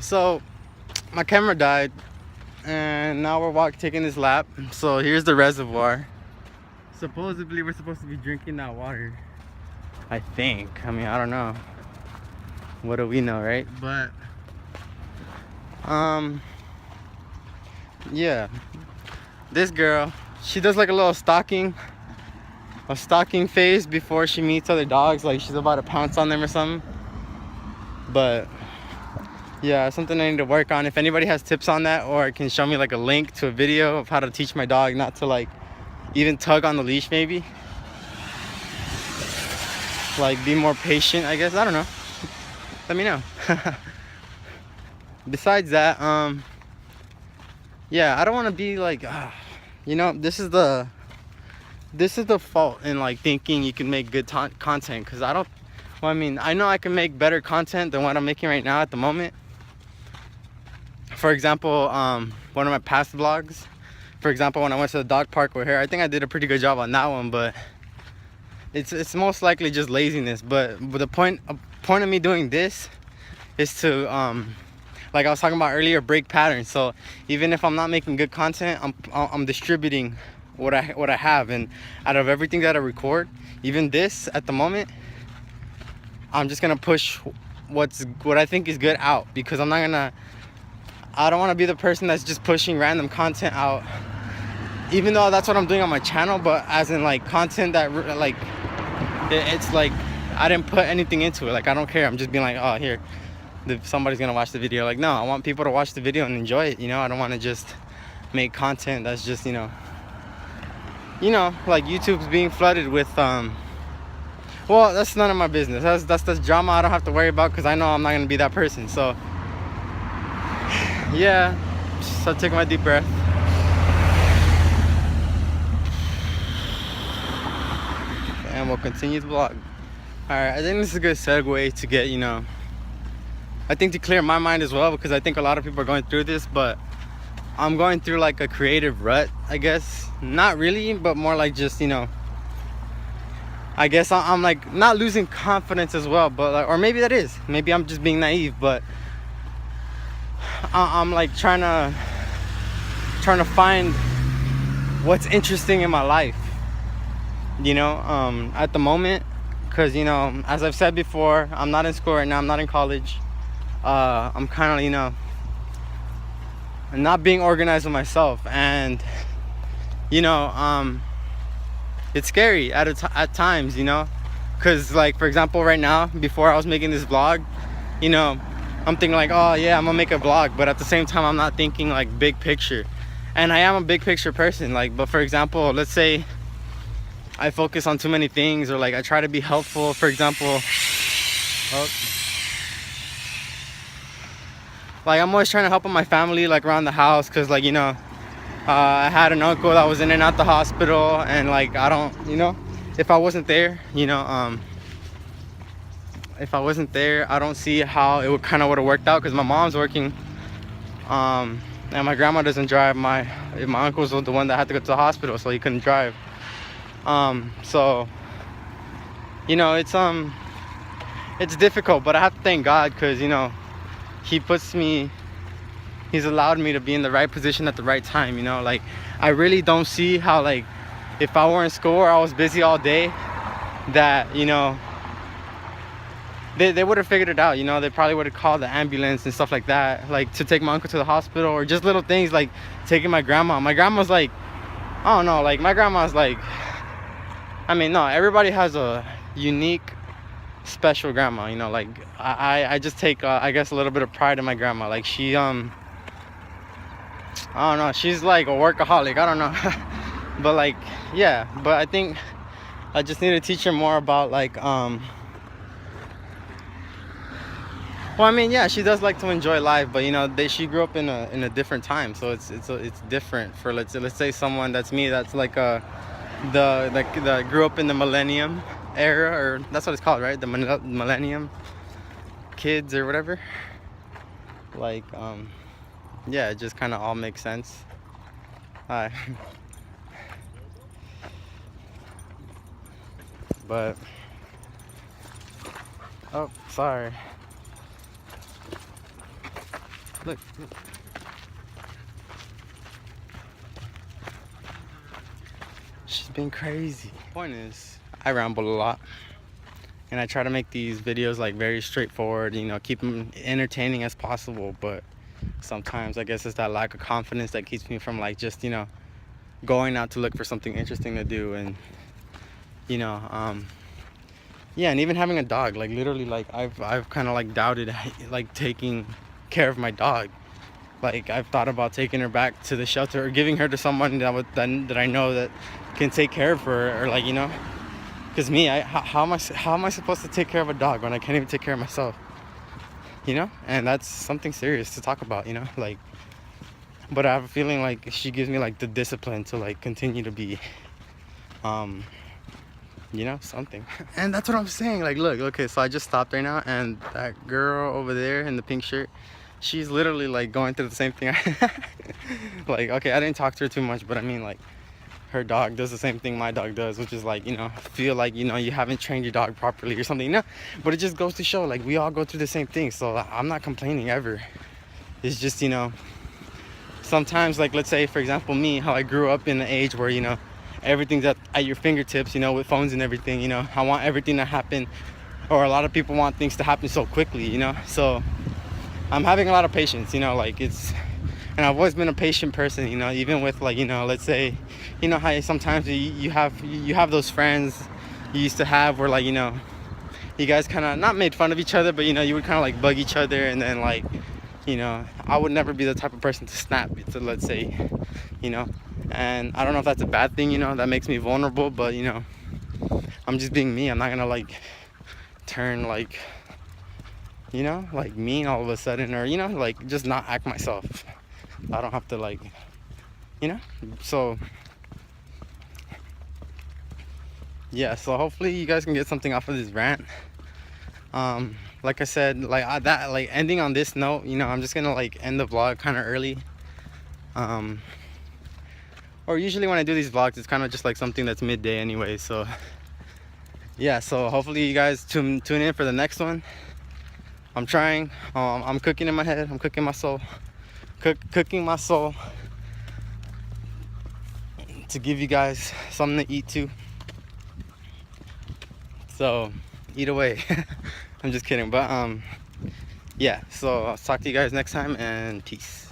So my camera died, and now we're taking this lap. So here's the reservoir. Supposedly we're supposed to be drinking that water, I think. I mean, I don't know. What do we know, right? But yeah, this girl, she does like a little stalking phase before she meets other dogs. Like she's about to pounce on them or something. But yeah, something I need to work on. If anybody has tips on that, or can show me like a link to a video of how to teach my dog not to like even tug on the leash, maybe like be more patient, I guess. I don't know. Let me know. Besides that, yeah, I don't want to be like you know, this is the fault in like thinking you can make good content, because I don't. Well, I mean, I know I can make better content than what I'm making right now at the moment. For example, one of my past vlogs, for example, when I went to the dog park with her, I think I did a pretty good job on that one, but it's most likely just laziness. But the point of me doing this is to like I was talking about earlier, break patterns. So even if I'm not making good content, I'm distributing what I have, and out of everything that I record, even this at the moment, I'm just gonna push what I think is good out, because I don't want to be the person that's just pushing random content out, even though that's what I'm doing on my channel. But as in like content that like it's like I didn't put anything into it. Like I don't care. I'm just being like, oh, here, somebody's gonna watch the video. Like, no, I want people to watch the video and enjoy it. You know, I don't want to just make content that's just, you know, like YouTube's being flooded with well, that's none of my business. That's the drama I don't have to worry about, because I know I'm not gonna be that person. So yeah, so take my deep breath. And we'll continue the vlog. Alright, I think this is a good segue to get, you know, I think to clear my mind as well, because I think a lot of people are going through this, but I'm going through like a creative rut, I guess. Not really, but more like just, you know, I guess I'm like not losing confidence as well, but like, or maybe that is, maybe I'm just being naive, but I'm like trying to find what's interesting in my life, you know, at the moment, because, you know, as I've said before, I'm not in school right now. I'm not in college. I'm kind of, you know, not being organized with myself, and you know, it's scary at times, you know, because like, for example, right now, before I was making this vlog, you know, I'm thinking like, oh yeah, I'm gonna make a vlog, but at the same time I'm not thinking like big picture. And I am a big picture person, like, but for example, let's say I focus on too many things, or like I try to be helpful, for example. Like I'm always trying to help my family, like around the house, because like, you know, I had an uncle that was in and out the hospital, and like I don't, you know, if I wasn't there, you know, if I wasn't there, I don't see how it would kind of would have worked out, because my mom's working, and my grandma doesn't drive. My uncle's the one that had to go to the hospital, so he couldn't drive. So you know, it's difficult, but I have to thank God, because you know, he's allowed me to be in the right position at the right time, you know. Like I really don't see how, like, if I were in school or I was busy all day, that, you know, they would have figured it out, you know. They probably would have called the ambulance and stuff like that, like to take my uncle to the hospital, or just little things like taking my grandma's like, I don't know, like my grandma's like, I mean, no, everybody has a unique, special grandma, you know. Like I just take I guess a little bit of pride in my grandma. Like she I don't know, she's like a workaholic, I don't know. But like, yeah, but I think I just need to teach her more about like well, I mean, yeah, she does like to enjoy life, but you know, she grew up in a different time, so it's different for, let's say someone that's me, that's like the grew up in the millennium era, or that's what it's called, right? The millennium kids or whatever. Like yeah, it just kind of all makes sense. But oh, sorry. Look. She's been crazy. Point is, I ramble a lot. And I try to make these videos like very straightforward, you know, keep them entertaining as possible. But sometimes I guess it's that lack of confidence that keeps me from like just, you know, going out to look for something interesting to do. And, you know, yeah, and even having a dog, like literally, like I've kind of like doubted like taking care of my dog. Like I've thought about taking her back to the shelter or giving her to someone that I know that can take care of her, or like, you know, because me, how am I supposed to take care of a dog when I can't even take care of myself? You know, and that's something serious to talk about, you know, like. But I have a feeling like she gives me like the discipline to like continue to be, you know, something. And that's what I'm saying. Like, look, okay, so I just stopped right now, and that girl over there in the pink shirt, she's literally like going through the same thing. Like, okay, I didn't talk to her too much, but I mean, like, her dog does the same thing my dog does, which is like, you know, feel like, you know, you haven't trained your dog properly or something, you know. But it just goes to show, like, we all go through the same thing. So I'm not complaining ever. It's just, you know, sometimes, like, let's say for example me, how I grew up in an age where, you know, everything's at your fingertips, you know, with phones and everything, you know. I want everything to happen, or a lot of people want things to happen so quickly, you know. So I'm having a lot of patience, you know, like and I've always been a patient person, you know, even with, like, you know, let's say, you know how sometimes you have those friends you used to have where, like, you know, you guys kind of not made fun of each other, but, you know, you would kind of like bug each other, and then, like, you know, I would never be the type of person to snap, to, let's say, you know. And I don't know if that's a bad thing, you know, that makes me vulnerable, but, you know, I'm just being me. I'm not gonna like turn like, you know, like mean all of a sudden, or, you know, like just not act myself. I don't have to, like, you know. So yeah, so hopefully you guys can get something off of this rant. Like I said, like that, like, ending on this note, you know, I'm just gonna like end the vlog kind of early. Or usually when I do these vlogs, it's kind of just like something that's midday anyway. So yeah, so hopefully you guys tune in for the next one. I'm trying. I'm cooking in my head. I'm cooking my soul. Cooking my soul to give you guys something to eat too. So eat away. I'm just kidding, but yeah, so I'll talk to you guys next time, and peace.